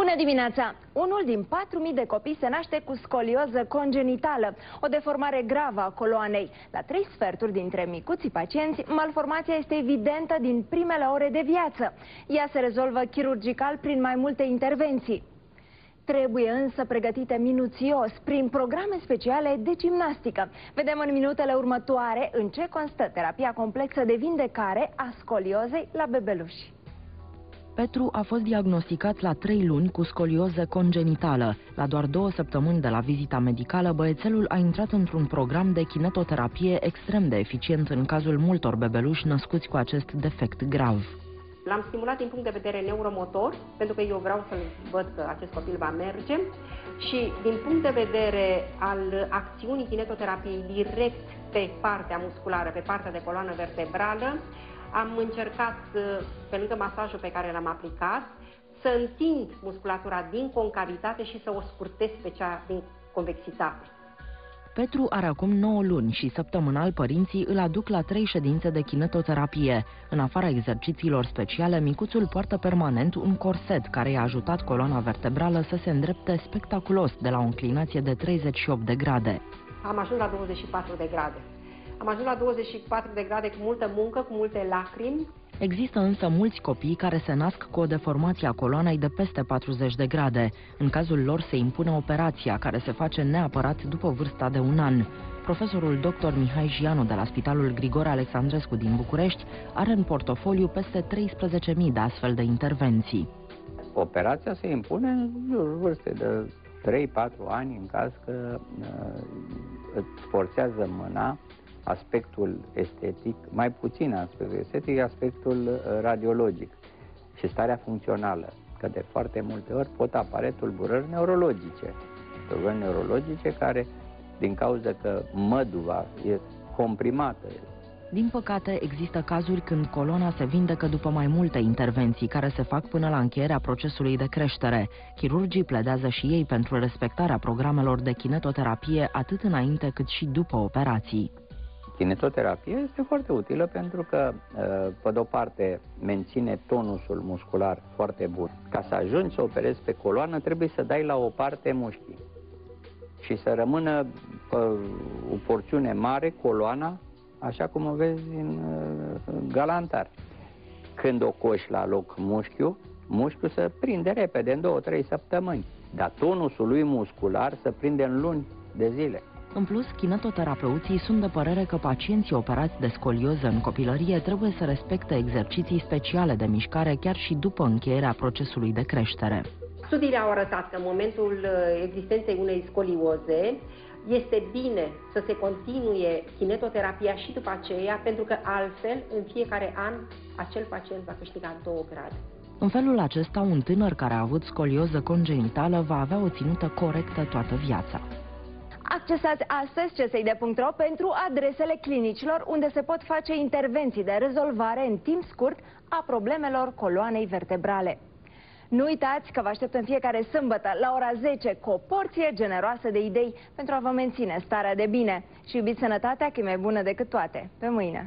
Bună dimineața! Unul din 4.000 de copii se naște cu scolioză congenitală, o deformare gravă a coloanei. La 3 sferturi dintre micuții pacienți, malformația este evidentă din primele ore de viață. Ea se rezolvă chirurgical prin mai multe intervenții. Trebuie însă pregătite minuțios, prin programe speciale de gimnastică. Vedem în minutele următoare în ce constă terapia complexă de vindecare a scoliozei la bebeluși. Petru a fost diagnosticat la 3 luni cu scolioză congenitală. La doar 2 săptămâni de la vizita medicală, băiețelul a intrat într-un program de kinetoterapie extrem de eficient în cazul multor bebeluși născuți cu acest defect grav. L-am stimulat din punct de vedere neuromotor, pentru că eu vreau să-l văd că acest copil va merge, și din punct de vedere al acțiunii kinetoterapiei direct pe partea musculară, pe partea de coloană vertebrală, am încercat, pe lângă masajul pe care l-am aplicat, să întind musculatura din concavitate și să o scurtez pe cea din convexitate. Petru are acum 9 luni și săptămânal părinții îl aduc la 3 ședințe de kinetoterapie. În afara exercițiilor speciale, micuțul poartă permanent un corset care i-a ajutat coloana vertebrală să se îndrepte spectaculos de la o înclinație de 38 de grade. Am ajuns la 24 de grade. Am ajuns la 24 de grade cu multă muncă, cu multe lacrimi. Există însă mulți copii care se nasc cu o deformație a coloanei de peste 40 de grade. În cazul lor se impune operația, care se face neapărat după vârsta de 1 an. Profesorul dr. Mihai Jianu de la Spitalul Grigore Alexandrescu din București are în portofoliu peste 13.000 de astfel de intervenții. Operația se impune în jurul vârstei de 3-4 ani, în caz că îți forțează mâna aspectul estetic, mai puțin aspectul estetic, aspectul radiologic și starea funcțională, că de foarte multe ori pot apare tulburări neurologice care, din cauza că măduva e comprimată. Din păcate, există cazuri când coloana se vindecă după mai multe intervenții, care se fac până la încheierea procesului de creștere. Chirurgii pledează și ei pentru respectarea programelor de kinetoterapie atât înainte cât și după operații. Kinetoterapia este foarte utilă pentru că, pe de-o parte, menține tonusul muscular foarte bun. Ca să ajungi să operezi pe coloană, trebuie să dai la o parte mușchii și să rămână pe o porțiune mare coloana, așa cum o vezi în galantar. Când o coși la loc mușchiul se prinde repede, în 2-3 săptămâni, dar tonusul lui muscular se prinde în luni de zile. În plus, kinetoterapeuții sunt de părere că pacienții operați de scolioză în copilărie trebuie să respecte exerciții speciale de mișcare chiar și după încheierea procesului de creștere. Studiile au arătat că în momentul existenței unei scolioze este bine să se continue kinetoterapia și după aceea, pentru că altfel, în fiecare an, acel pacient va câștiga 2 grade. În felul acesta, un tânăr care a avut scolioză congenitală va avea o ținută corectă toată viața. Accesați astăzi CSID.ro pentru adresele clinicilor unde se pot face intervenții de rezolvare în timp scurt a problemelor coloanei vertebrale. Nu uitați că vă aștept în fiecare sâmbătă la ora 10 cu o porție generoasă de idei pentru a vă menține starea de bine. Și iubiți sănătatea, că e mai bună decât toate. Pe mâine!